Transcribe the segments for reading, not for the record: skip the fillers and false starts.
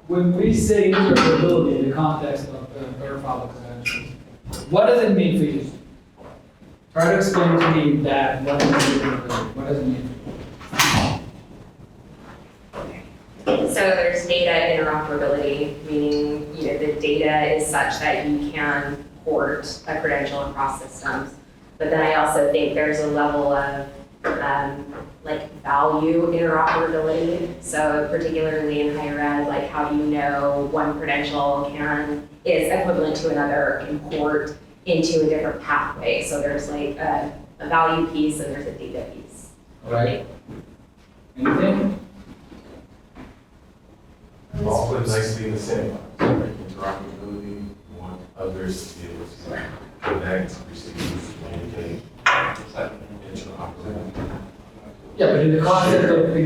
when we say interoperability in the context of verifiable credentials, what does it mean for you? Try to explain to me that. What does it mean? So there's data interoperability, meaning the data is such that you can port a credential across systems. But then I also think there's a level of value interoperability. So particularly in higher ed, like how do you know one credential is equivalent to another, can port into a different pathway. So there's like a value piece and there's a data piece. All right. Anything? All put nicely in the same box. Interoperability, you want others to be able to connect, receive, communicate. Interoperability. Yeah, but in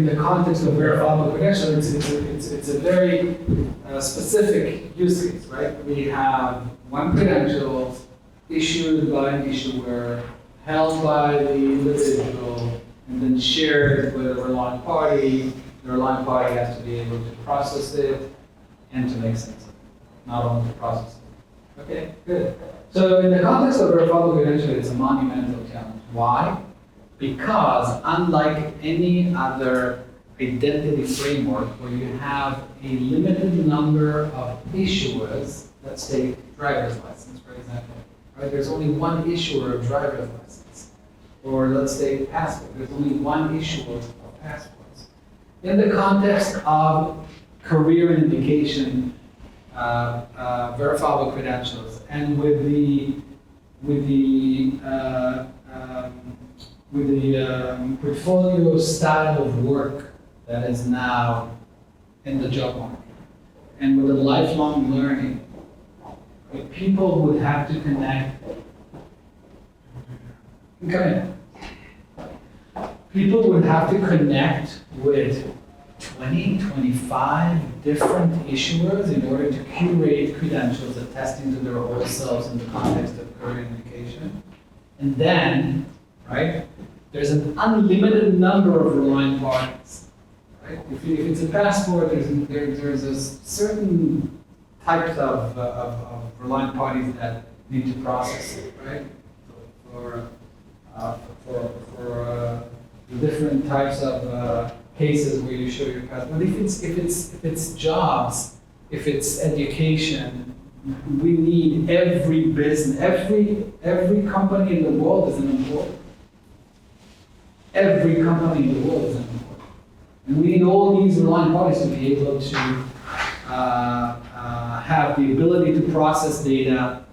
the context of verifiable credential, it's a very specific use case, right? We have one credential issued by an issuer, held by the individual, and then shared with a relying party. The relying party has to be able to process it and to make sense of it, not only to process it. Okay, good. So in the context of verifiable credential, it's a monumental challenge. Why? Because unlike any other identity framework where you have a limited number of issuers, let's take driver's license, for example, right? There's only one issuer of driver's license. Or let's say passport, there's only one issuer of passports. In the context of career indication, verifiable credentials, and with the portfolio style of work that is now in the job market, and with the lifelong learning, people would have to connect. Come in. People would have to connect with 20, 25 different issuers in order to curate credentials attesting to their whole selves in the context of career indication. And then, right, there's an unlimited number of relying parties. Right? If it's a passport, there's a certain types of relying parties that need to process it, right? For the different types of cases where you show your passport. But if it's jobs, if it's education, we need every business, every company in the world is an employer. Every company in the world is an employer. And we need all these relying parties to be able to have the ability to process data,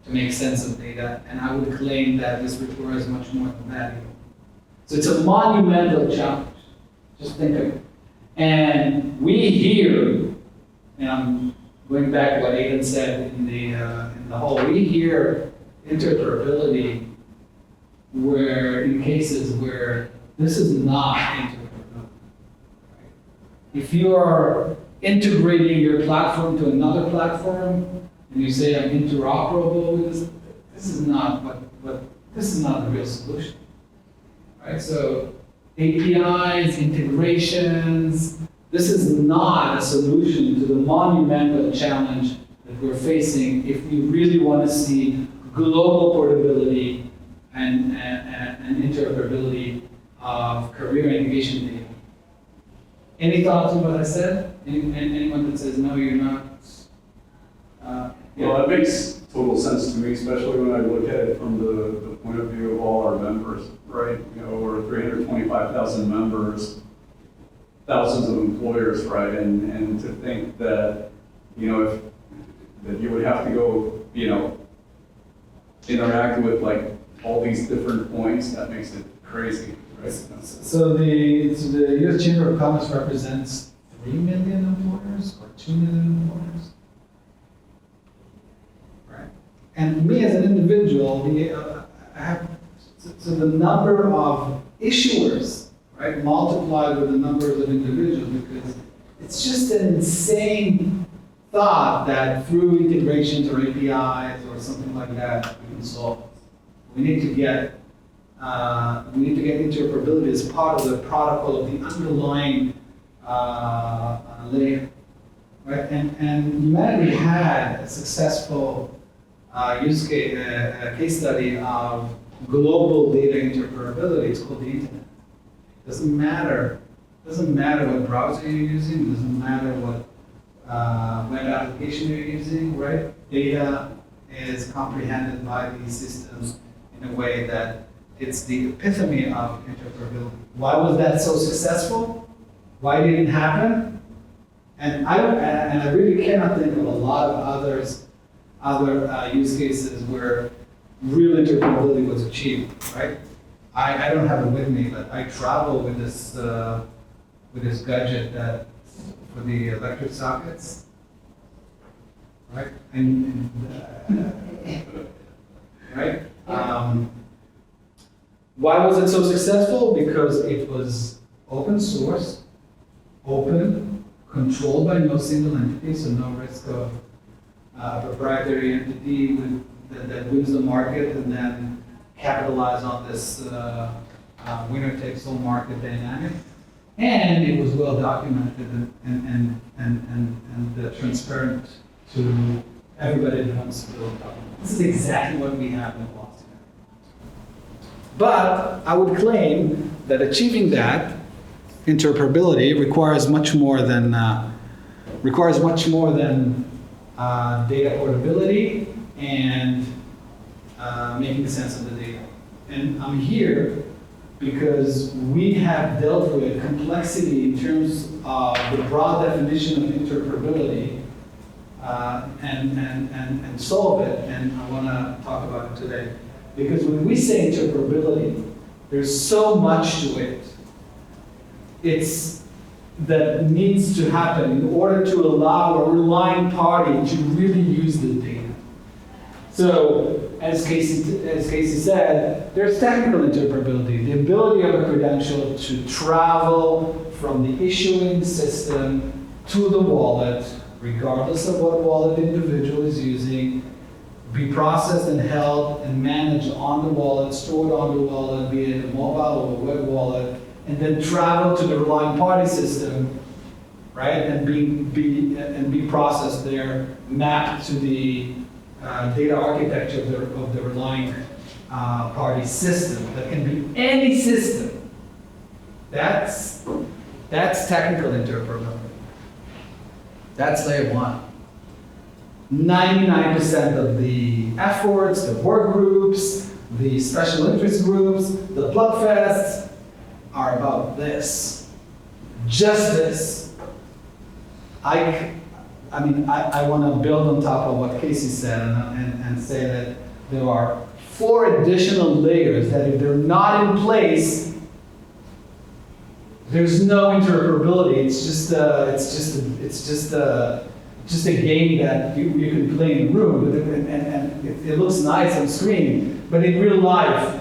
to make sense of data, and I would claim that this requires much more than that. So it's a monumental challenge. Just think of it. And we hear, and I'm going back to what Aidan said in the whole, we hear interoperability where in cases where this is not interoperability. Right? If you are integrating your platform to another platform, and you say I'm interoperable with this, this is not the real solution. Right? So APIs, integrations, this is not a solution to the monumental challenge that we're facing if we really want to see global portability and interoperability of career and education data. Any thoughts on what I said? Anyone that says, no, you're not? Well, that makes total sense to me, especially when I look at it from the point of view of all our members, right? Over 325,000 members, thousands of employers, right? And to think that, that you would have to go, interact with like all these different points, that makes it crazy, right? So the U.S. Chamber of Commerce represents 3 million employers or 2 million employers? And me as an individual, so the number of issuers, right, multiplied with the numbers of individuals, because it's just an insane thought that through integrations or APIs or something like that, we can solve it. We need to get interoperability as part of the protocol of the underlying layer. right? And humanity had a successful case study of global data interoperability. It's called the internet. Doesn't matter what browser you're using, doesn't matter what web application you're using, right? Data is comprehended by these systems in a way that it's the epitome of interoperability. Why was that so successful? Why did it happen? And I really cannot think of a lot of other use cases where real interoperability was achieved, right? I don't have it with me, but I travel with this gadget that for the electric sockets, right? Right? Why was it so successful? Because it was open source, open, controlled by no single entity, so no risk of proprietary entity that wins the market and then capitalize on this winner-takes-all market dynamic. And it was well documented and transparent to everybody that wants to build documents. This is exactly what we have in Boston. But I would claim that achieving that interoperability requires much more than data portability and making sense of the data. And I'm here because we have dealt with complexity in terms of the broad definition of interoperability and solve it, and I want to talk about it today. Because when we say interoperability, there's so much to it. That needs to happen in order to allow a relying party to really use the data. So, as Casey said, there's technical interoperability, the ability of a credential to travel from the issuing system to the wallet, regardless of what wallet the individual is using, be processed and held and managed on the wallet, stored on the wallet, be it a mobile or a web wallet, and then travel to the relying party system, right? And be processed there, mapped to the data architecture of the relying party system. That can be any system. That's technical interoperability. That's layer one. 99% of the efforts, the work groups, the special interest groups, the plugfests are about this. Just this. I want to build on top of what Casey said and say that there are 4 additional layers that if they're not in place, there's no interoperability. It's just a game that you can play in a room, and it looks nice on screen, but in real life,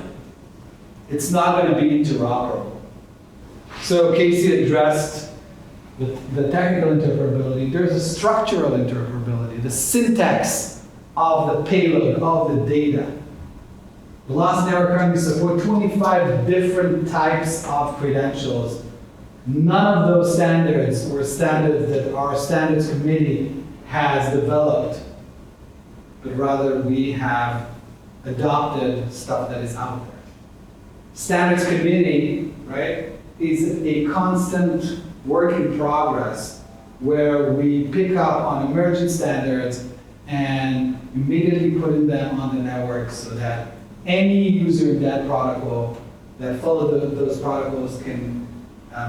it's not going to be interoperable. So Casey addressed the technical interoperability. There's a structural interoperability, the syntax of the payload, of the data. Velocity Network currently support 25 different types of credentials. None of those standards were standards that our standards committee has developed, but rather we have adopted stuff that is out there. Standards committee, right, is a constant work in progress where we pick up on emerging standards and immediately putting them on the network so that any user in that protocol that follow those protocols can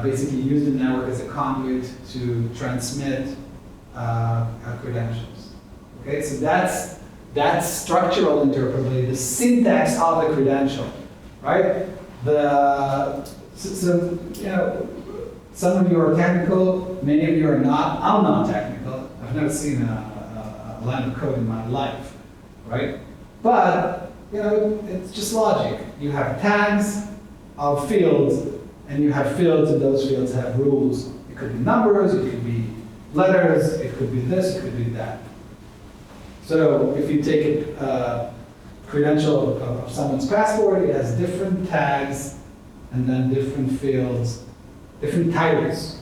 basically use the network as a conduit to transmit credentials. Okay, so that's structural interoperability, the syntax of the credential, right? Some of you are technical, many of you are not. I'm not technical. I've never seen a line of code in my life, right? But it's just logic. You have tags of fields, and you have fields, and those fields have rules. It could be numbers, it could be letters, it could be this, it could be that. So if you take a credential of someone's passport, it has different tags, and then different fields, different titles.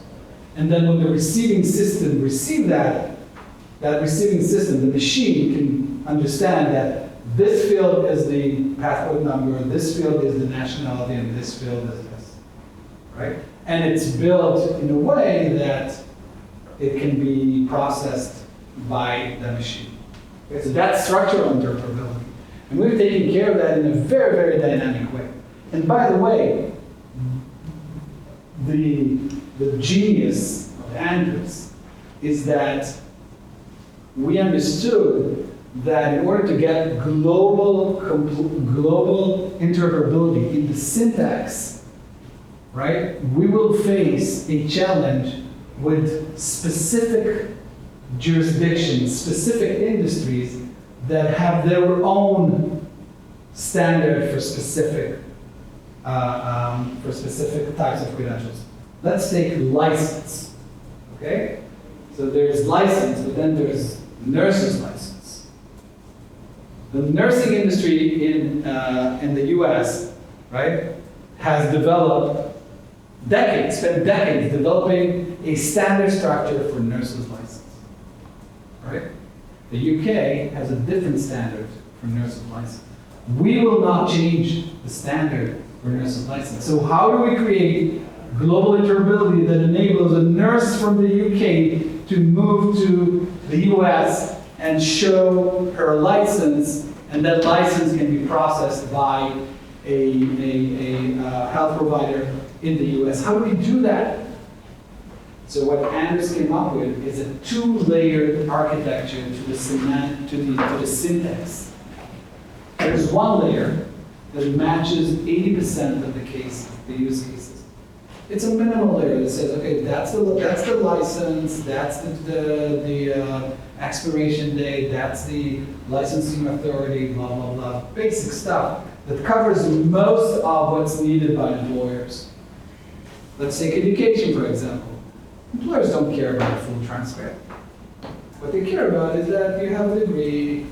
And then when the receiving system receives that, that receiving system, the machine, can understand that this field is the passport number, this field is the nationality, and this field is this, right? And it's built in a way that it can be processed by the machine. Okay, so that's structural interoperability. And we're taking care of that in a very, very dynamic way. And by the way, the genius of Andrews is that we understood that in order to get global interoperability in the syntax, right, we will face a challenge with specific jurisdictions, specific industries that have their own standard for specific types of credentials. Let's take license, okay? So there's license, but then there's nurse's license. The nursing industry in the US, right, has developed spent decades developing a standard structure for nurse's license, right? The UK has a different standard for nurse's license. We will not change the standard for nurse's license. So how do we create global interoperability that enables a nurse from the UK to move to the US and show her license, and that license can be processed by a health provider in the US? How do we do that? So what Anders came up with is a two-layered architecture to the syntax. There's one layer that matches 80% of the cases, the use cases. It's a minimal layer that says, okay, that's the license, that's the expiration date, that's the licensing authority, blah, blah, blah. Basic stuff that covers most of what's needed by employers. Let's take education, for example. Employers don't care about a full transcript. What they care about is that you have a degree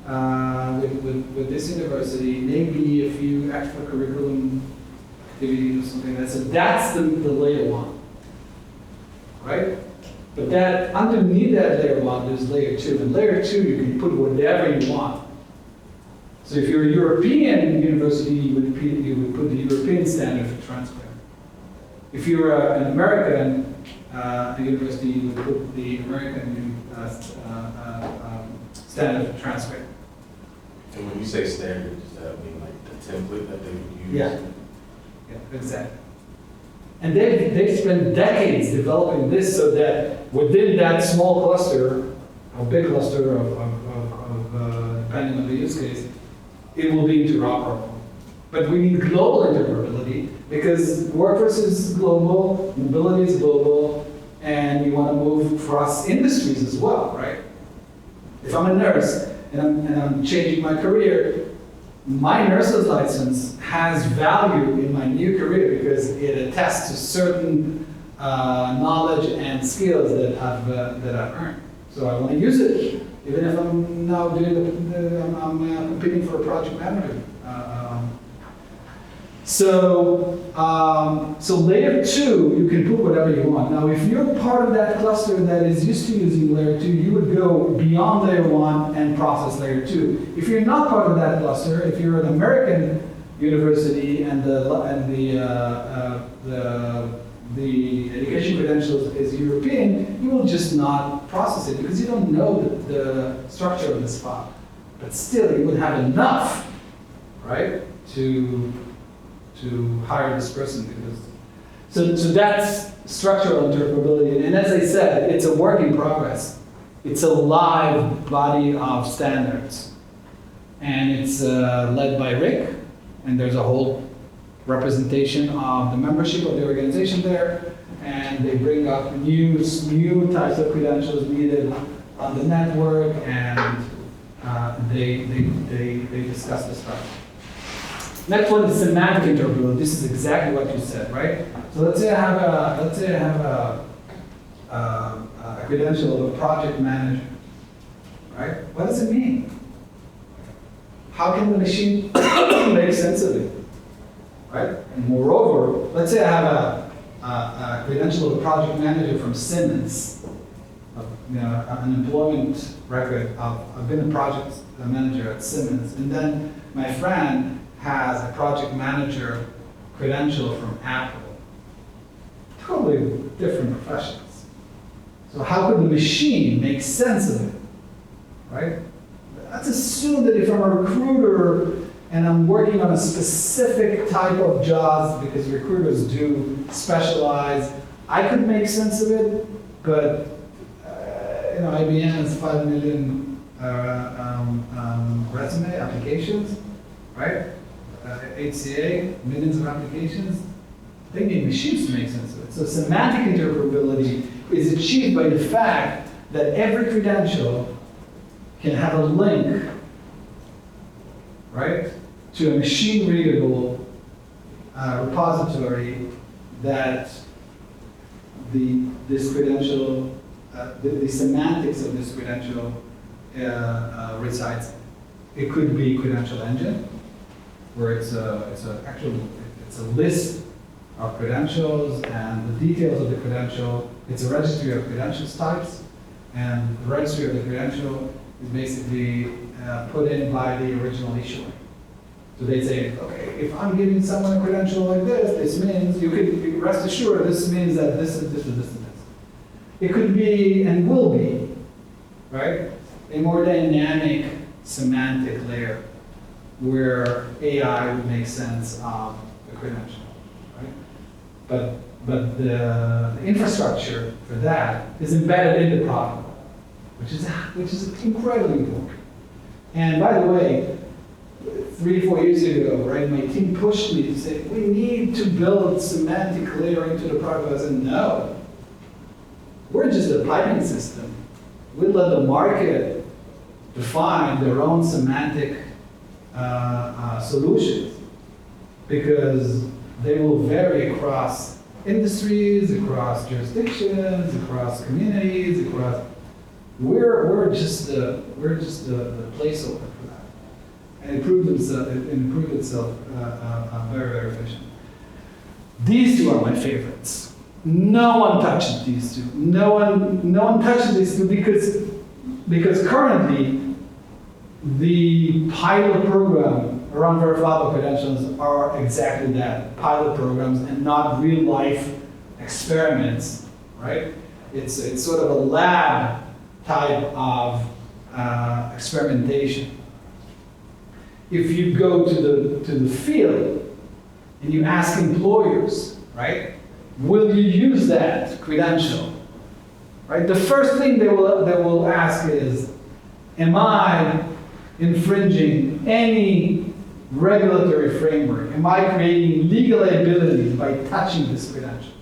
with this university, maybe a few extracurriculum activities or something like that. So that's the layer one, right? But that underneath that layer one, there's layer two. And layer two, you can put whatever you want. So if you're a European university, you would put the European standard for transcript. If you're an American university, you would put the American standard for transcript. And when you say standard, does that mean like the template that they would use? Yeah, exactly. And they've spent decades developing this so that within that small cluster, or big cluster of depending on the use case, it will be interoperable. But we need global interoperability because workforce is global, mobility is global, and we want to move across industries as well, right? If I'm a nurse and I'm changing my career, my nurse's license has value in my new career because it attests to certain knowledge and skills that I've earned. So I want to use it, even if I'm now doing I'm competing for a project manager. So layer two, you can put whatever you want. Now, if you're part of that cluster that is used to using layer two, you would go beyond layer one and process layer two. If you're not part of that cluster, if you're an American university and the education credentials is European, you will just not process it because you don't know the structure of this file. But still, you would have enough, right, to hire this person because so that's structural interoperability. And as I said, it's a work in progress. It's a live body of standards. And it's led by Rick, and there's a whole representation of the membership of the organization there, and they bring up new types of credentials needed on the network, and they discuss this stuff. Next one is semantic interoperability. This is exactly what you said, right? So let's say I have a credential of a project manager, right? What does it mean? How can the machine make sense of it, right? And moreover, let's say I have a credential of a project manager from Siemens, an employment record of, I've been a project manager at Siemens, and then my friend has a project manager credential from Apple. Totally different professions. So how could the machine make sense of it, right? Let's assume that if I'm a recruiter and I'm working on a specific type of jobs, because recruiters do specialize, I could make sense of it, but IBM has 5 million resume applications, right? HCA, millions of applications. They need machines to make sense of it. So semantic interoperability is achieved by the fact that every credential can have a link, right, to a machine-readable repository that this credential, the semantics of this credential resides in. It could be credential engine, where it's a list of credentials and the details of the credential. It's a registry of credentials types, and the registry of the credential is basically put in by the original issuer. So they say, okay, if I'm giving someone a credential like this means, you can rest assured, this means that this is this and this and this. It could be, and will be, right, a more dynamic semantic layer where AI would make sense of the credential, right? But the infrastructure for that is embedded in the product, which is incredibly important. And by the way, 3-4 years ago, right, my team pushed me to say, we need to build semantic layer into the product. I said, no, we're just a piping system. We let the market define their own semantic solutions, because they will vary across industries, across jurisdictions, across communities, across. We're just the placeholder for that, and it proved itself very, very efficient. These two are my favorites. No one touched these two. No one touched these two because currently the pilot program around verifiable credentials are exactly that, pilot programs and not real life experiments, right? It's sort of a lab type of experimentation. If you go to the field and you ask employers, right, will you use that credential, right? The first thing they will ask is, am I infringing any regulatory framework? Am I creating legal liabilities by touching this credential?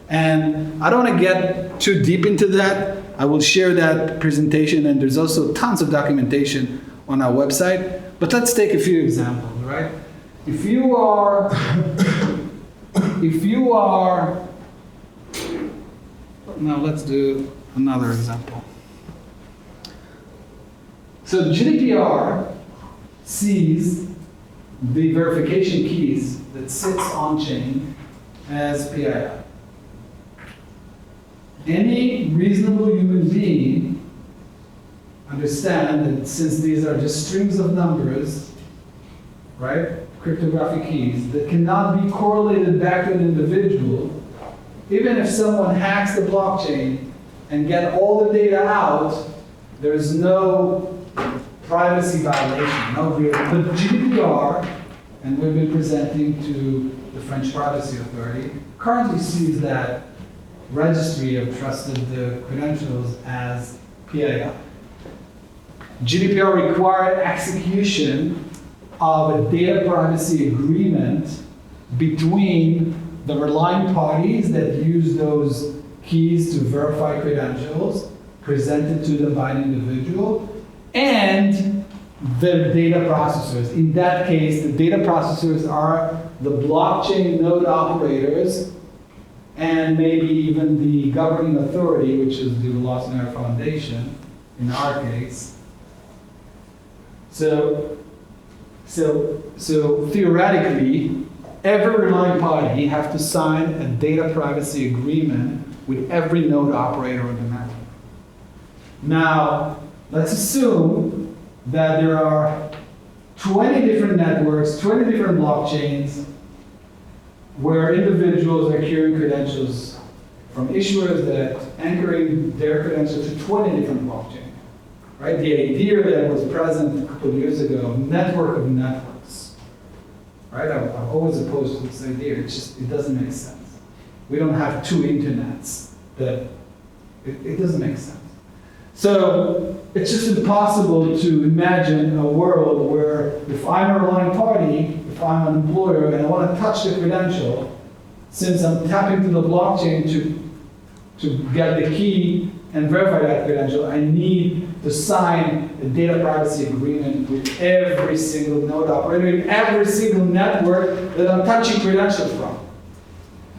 And I don't want to get too deep into that. I will share that presentation, and there's also tons of documentation on our website. But let's take a few examples, right? If you are, now let's do another example. So GDPR sees the verification keys that sits on-chain as PII. Any reasonable human being understand that since these are just strings of numbers, right, cryptographic keys that cannot be correlated back to an individual, even if someone hacks the blockchain and get all the data out, there's no privacy violation, no real. But GDPR, and we've been presenting to the French Privacy Authority, currently sees that registry of trusted credentials as PII. GDPR required execution of a data privacy agreement between the relying parties that use those keys to verify credentials presented to them by an individual and the data processors. In that case, the data processors are the blockchain node operators and maybe even the governing authority, which is the Velocinaire Foundation, in our case. So theoretically, every relying party have to sign a data privacy agreement with every node operator on the network. Now, let's assume that there are 20 different networks, 20 different blockchains, where individuals are carrying credentials from issuers that anchoring their credentials to 20 different blockchains. Right? The idea that was present a couple of years ago, network of networks. Right? I'm always opposed to this idea. It doesn't make sense. We don't have two internets. It doesn't make sense. So it's just impossible to imagine a world where if I'm a relying party, if I'm an employer and I want to touch the credential, since I'm tapping to the blockchain to get the key and verify that credential, I need to sign a data privacy agreement with every single node operator in every single network that I'm touching credentials from.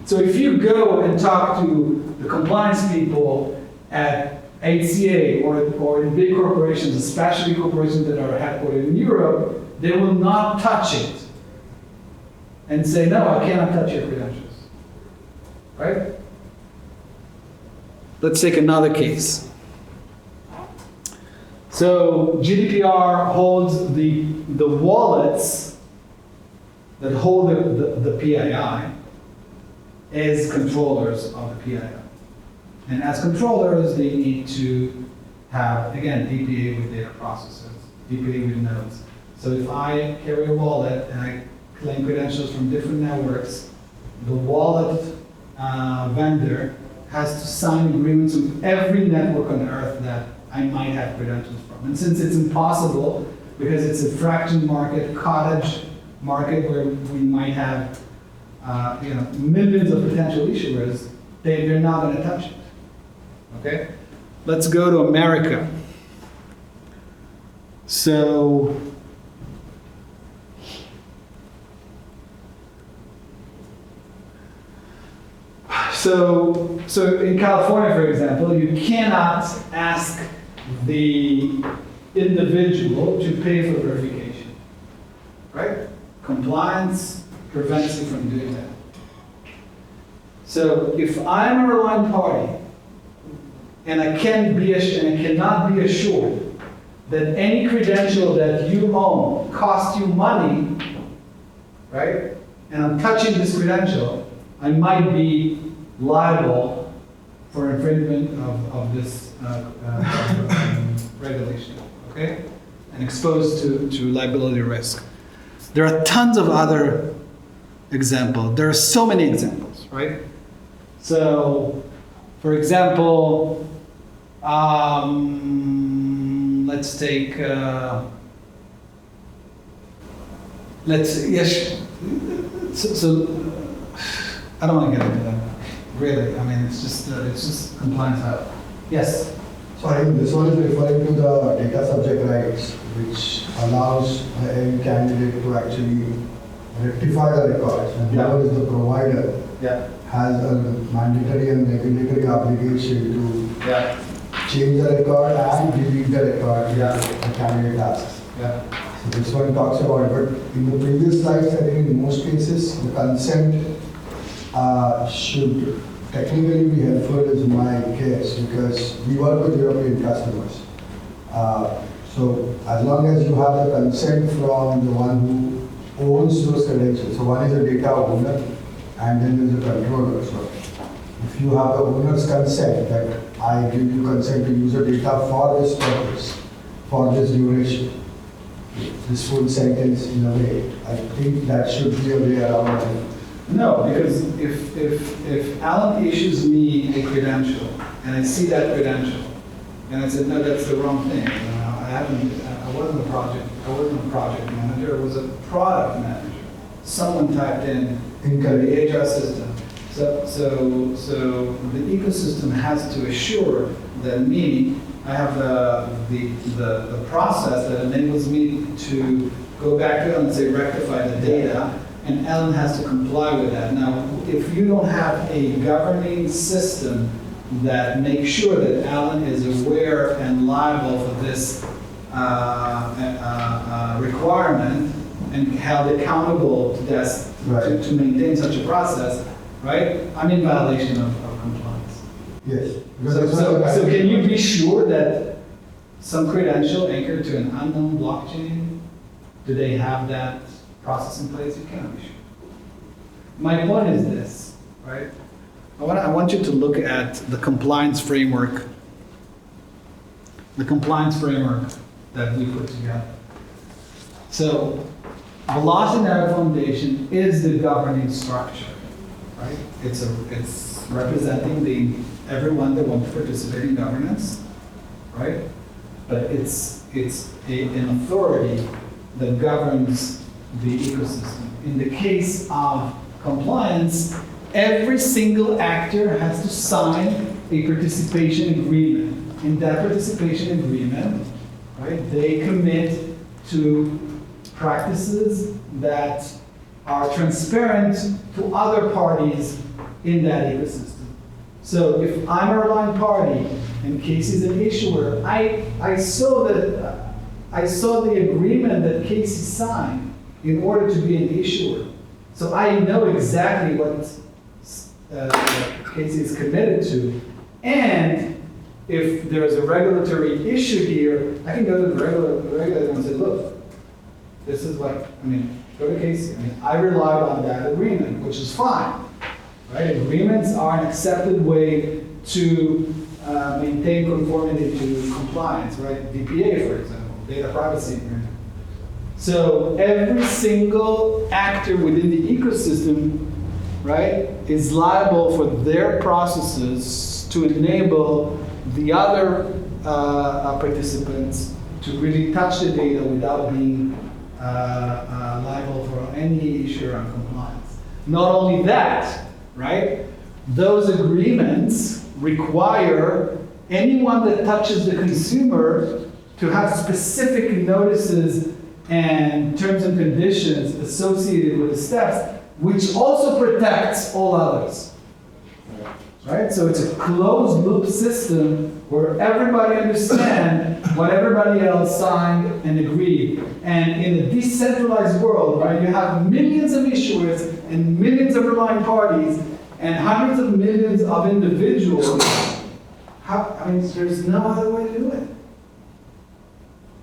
So if you go and talk to the compliance people at HCA or in big corporations, especially corporations that are headquartered in Europe, they will not touch it and say, no, I cannot touch your credentials. Right? Let's take another case. So GDPR holds the wallets that hold the PII as controllers of the PII. And as controllers, they need to have, again, DPA with data processors, DPA with nodes. So if I carry a wallet and I claim credentials from different networks, the wallet vendor has to sign agreements with every network on earth that I might have credentials from. And since it's impossible, because it's a fraction market, cottage market where we might have millions of potential issuers, they're not going to touch it. Okay? Let's go to America. So in California, for example, you cannot ask the individual to pay for verification. Right? Compliance prevents you from doing that. So if I'm a relying party and I cannot be assured that any credential that you own costs you money, right? And I'm touching this credential, I might be liable for infringement of this regulation, okay? And exposed to liability risk. There are tons of other examples. There are so many examples, right? So, for example, let's take, so I don't want to get into that, really. I mean, it's just compliance. Yes? So I think this one is referring to the data subject rights, which allows a candidate to actually rectify the records. And whoever is the provider has a mandatory and regulatory obligation to change the record and delete the record the candidate asks. So this one talks about it, but in the previous slides, I think in most cases, the consent should technically be helpful is my case, because we work with European customers. So as long as you have the consent from the one who owns those credentials, so one is a data owner and then there's a controller. So if you have the owner's consent that I give you consent to use the data for this purpose, for this duration, this full sentence in a way, I think that should be a way around it. No, because if Alan issues me a credential and I see that credential and I said, no, that's the wrong thing. I wasn't a project manager, I was a product manager. Someone typed in the HR system. So the ecosystem has to assure that I have the process that enables me to go back to it and say rectify the data, and Ellen has to comply with that. Now, if you don't have a governing system that makes sure that Alan is aware and liable for this requirement and held accountable to this, to maintain such a process, right? I'm in violation of compliance. Yes. So can you be sure that some credential anchored to an unknown blockchain, do they have that process in place? You cannot be sure. My point is this, right? I want you to look at the compliance framework. The compliance framework that we put together. So, Velocity Network Foundation is the governing structure, right? It's representing everyone that wants to participate in governance, right? But it's an authority that governs the ecosystem. In the case of compliance, every single actor has to sign a participation agreement. In that participation agreement, right, they commit to practices that are transparent to other parties in that ecosystem. So if I'm a relying party and Casey's an issuer, I saw the agreement that Casey signed in order to be an issuer. So I know exactly what Casey is committed to. And if there's a regulatory issue here, I can go to the regulator and say, look, this is what, go to Casey. I relied on that agreement, which is fine. Right? Agreements are an accepted way to maintain conformity to compliance, right? DPA, for example, data privacy agreement. So every single actor within the ecosystem, right, is liable for their processes to enable the other participants to really touch the data without being liable for any issue around compliance. Not only that, right, those agreements require anyone that touches the consumer to have specific notices and terms and conditions associated with the steps, which also protects all others. Right? So it's a closed loop system where everybody understands what everybody else signed and agreed. And in a decentralized world, right, you have millions of issuers and millions of relying parties and hundreds of millions of individuals. There's no other way to do it.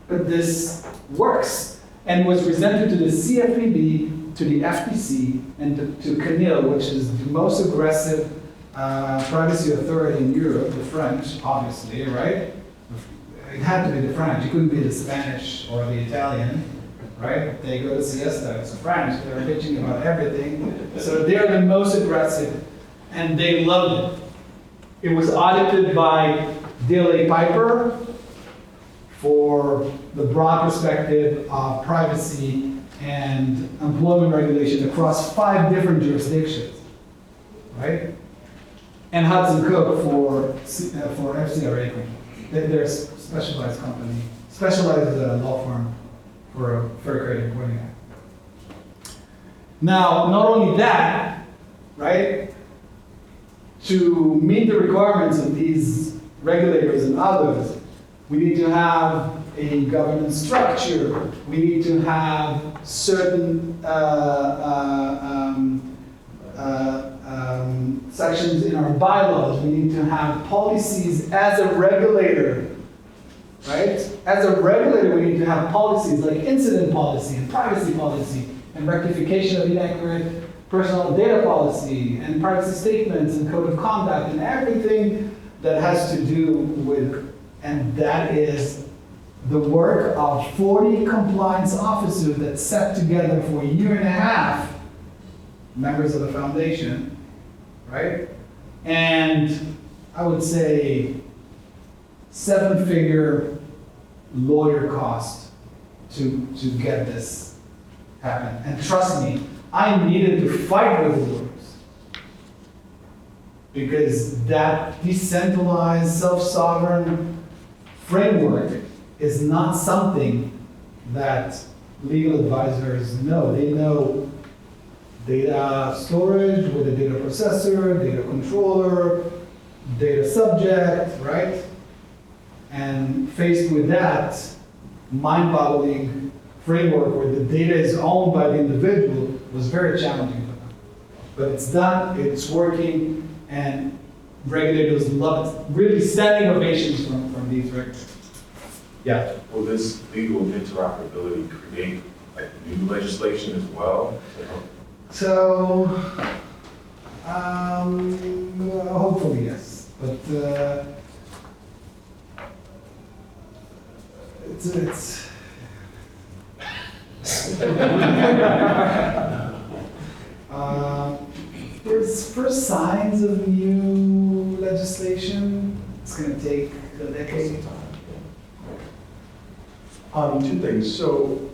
But this works and was presented to the CFPB, to the FTC, and to CNIL, which is the most aggressive privacy authority in Europe, the French, obviously, right? It had to be the French. It couldn't be the Spanish or the Italian, right? They go to siesta. It's the French. They're bitching about everything. So they're the most aggressive, and they loved it. It was audited by DLA Piper for the broad perspective of privacy and employment regulation across 5 different jurisdictions, right? And Hudson Cook for FCRA company. They're a specialized company, specialized law firm for Fair Credit Reporting Act. Now, not only that, right? To meet the requirements of these regulators and others, we need to have a governance structure. We need to have certain sections in our bylaws. We need to have policies as a regulator, right? As a regulator, we need to have policies like incident policy and privacy policy and rectification of inaccurate personal data policy and privacy statements and code of conduct and everything that has to do with, and that is the work of 40 compliance officers that sat together for a year and a half, members of the foundation, right? And I would say 7-figure lawyer cost to get this happen. And trust me, I needed to fight with lawyers because that decentralized, self-sovereign framework is not something that legal advisors know. They know data storage with a data processor, data controller, data subject, right? And faced with that mind-boggling framework where the data is owned by the individual was very challenging for them. But it's done, it's working, and regulators love it. Really standing ovations from these regulators. Yeah. Will this legal interoperability create like new legislation as well? So, hopefully yes, but it's there's first signs of new legislation. It's going to take a decade. Two things. So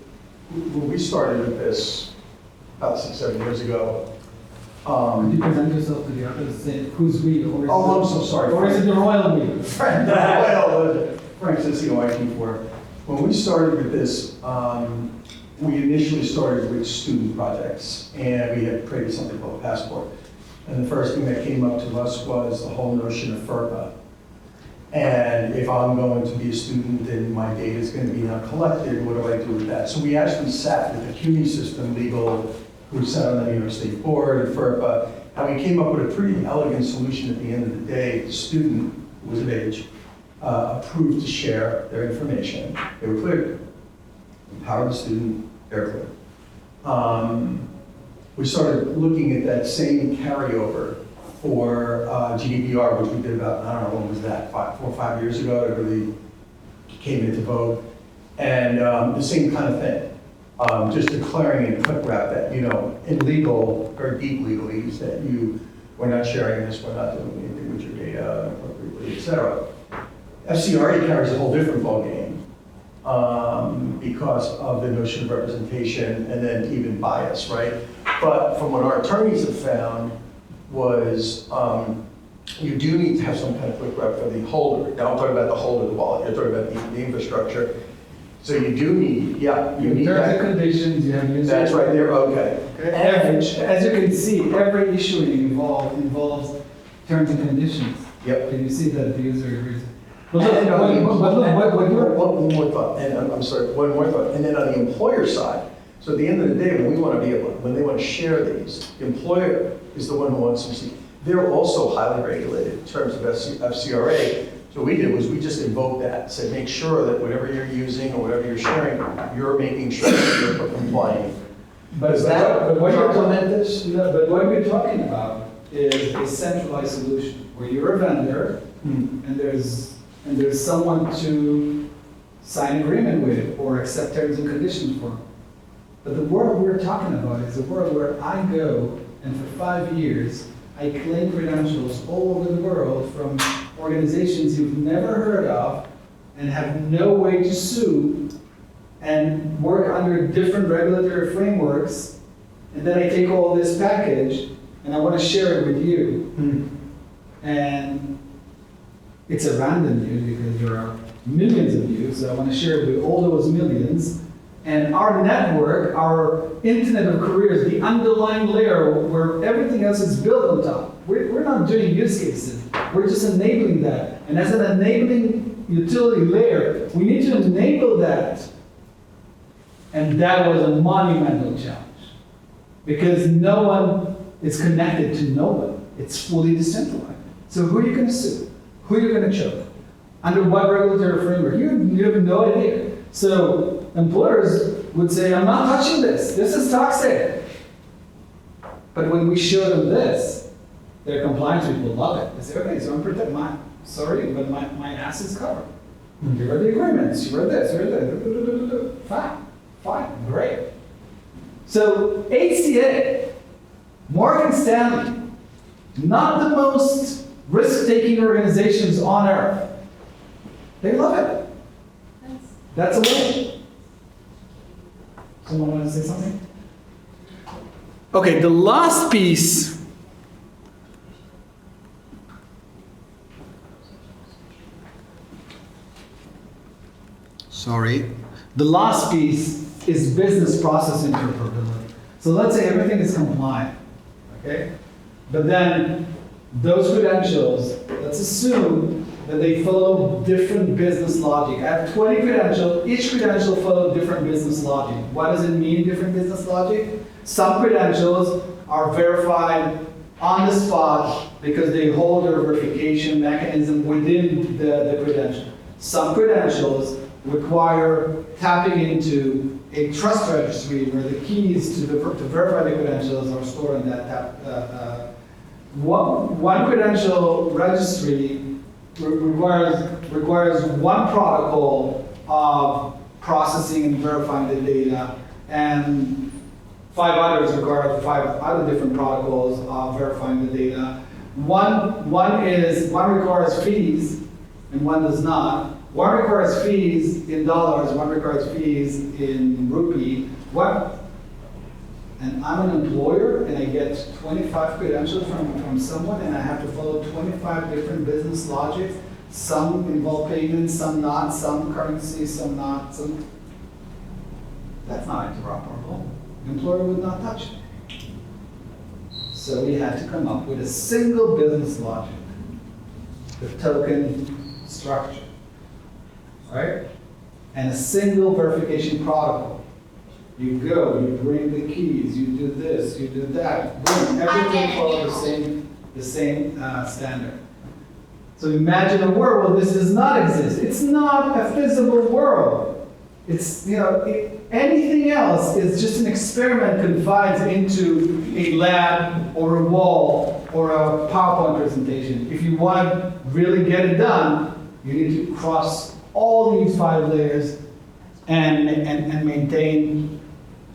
when we started with this about 6-7 years ago, Could you present yourself to the others? Say, who's we? Or is oh, it, I'm so sorry. Or is it the royal we? Well, Frank Sissio, IT4. When we started with this, we initially started with student projects, and we had created something called Passport. And the first thing that came up to us was the whole notion of FERPA. And if I'm going to be a student and my data is going to be not collected, what do I do with that? So we actually sat with the CUNY system legal, who sat on the New York State Board and FERPA, and we came up with a pretty elegant solution at the end of the day. The student, who was of age, approved to share their information. They were clear. Empower the student, they're clear. We started looking at that same carryover for GDPR, which we did about, I don't know, when was that, 4 or 5 years ago, it really came into vogue. And the same kind of thing. Just declaring in click wrap that, you know, in legal, very deep legalese, that we're not sharing this, we're not doing anything with your data appropriately, et cetera. FCRA carries a whole different ballgame because of the notion of representation and then even bias, right? But from what our attorneys have found was you do need to have some kind of quick wrap for the holder. Now I'm talking about the holder of the wallet, you're talking about the infrastructure. So you do need, you need Terms that. and conditions, you have user. That's right there, okay. As you can see, every issuing involves terms and conditions. Yep. Can you see that the user agrees? And But then on the- what you're, one more thought, and I'm sorry, one more thought. And then on the employer side, so at the end of the day, when we want to be able, when they want to share these, the employer is the one who wants to see. They're also highly regulated in terms of FCRA. So what we did was we just invoked that, said make sure that whatever you're using or whatever you're sharing, you're making sure that you're complying. but What you're implement this? No, but what we're talking about is a centralized solution where you're a vendor and there's someone to sign agreement with or accept terms and conditions for. But the world we're talking about is a world where I go and for 5 years I claim credentials all over the world from organizations you've never heard of and have no way to sue and work under different regulatory frameworks. And then I take all this package and I want to share it with you. And it's a random you because there are millions of you, so I want to share it with all those millions. And our network, our internet of careers, the underlying layer where everything else is built on top. We're not doing use cases. We're just enabling that. And as an enabling utility layer, we need to enable that. And that was a monumental challenge. Because no one is connected to no one. It's fully decentralized. So who are you going to sue? Who are you going to choke? Under what regulatory framework? You have no idea. So employers would say, I'm not touching this. This is toxic. But when we show them this, their compliance people love it. They say, okay, so I'm protecting my ass is covered. Here are the agreements. Here are this. Here are that. Fine. Great. So HCA, Morgan Stanley, not the most risk-taking organizations on earth. They love it. That's a win. Someone want to say something? Okay, the last piece. Sorry. The last piece is business process interoperability. So let's say everything is compliant, okay? But then those credentials, let's assume that they follow different business logic. I have 20 credentials, each credential follows different business logic. What does it mean, different business logic? Some credentials are verified on the spot because they hold a verification mechanism within the credential. Some credentials require tapping into a trust registry where the keys to verify the credentials are stored in that one credential registry requires one protocol of processing and verifying the data, and 5 others require 5 other different protocols of verifying the data. One requires fees and one does not. One requires fees in dollars, one requires fees in rupee. And I'm an employer and I get 25 credentials from someone and I have to follow 25 different business logics. Some involve payments, some not, some currency, some not, some. That's not interoperable. The employer would not touch it. So we had to come up with a single business logic, the token structure, right? And a single verification protocol. You go, you bring the keys, you do this, you do that, boom, everything follows the same standard. So imagine a world where this does not exist. It's not a physical world. It's, anything else is just an experiment confined into a lab or a wall or a PowerPoint presentation. If you want to really get it done, you need to cross all these 5 layers and maintain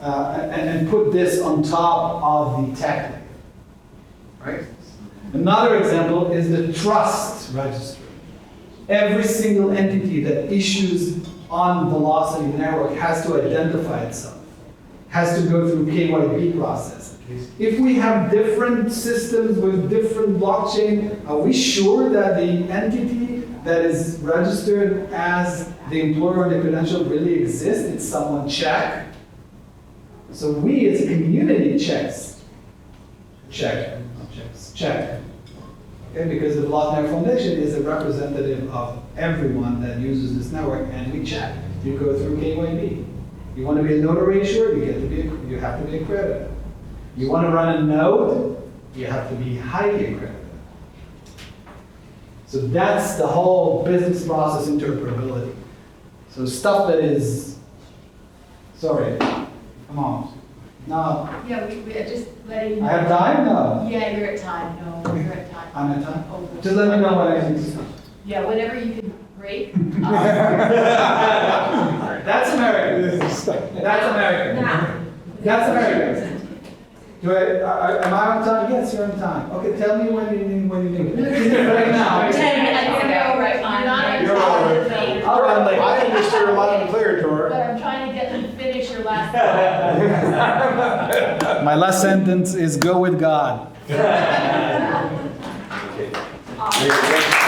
and put this on top of the tech layer, right? Another example is the trust registry. Every single entity that issues on Velocity Network has to identify itself, has to go through KYB process. If we have different systems with different blockchain, are we sure that the entity that is registered as the employer on the credential really exists? Did someone check? So we as a community check. Okay, because the Velocity Network Foundation is a representative of everyone that uses this network, and we check. You go through KYB. You want to be a notary issuer, you have to be accredited. You want to run a node, you have to be highly accredited. So that's the whole business process interoperability. So stuff that is, sorry, come on. No, Yeah, we are just letting you know. I have time? No. Yeah, you're at time, no, you're at time. I'm at time? Over. Just let me know when I need to stop. Yeah, whenever you can break. That's American. That's American. That's American. Am I on time? Yes, you're on time. Okay, tell me when you need it. Right now. 10 minutes ago, right? You're not on You're all right. time. All right, I understood you're loud and clear, But Dror. I'm trying to get you to finish your last thought. My last sentence is go with God. Awesome.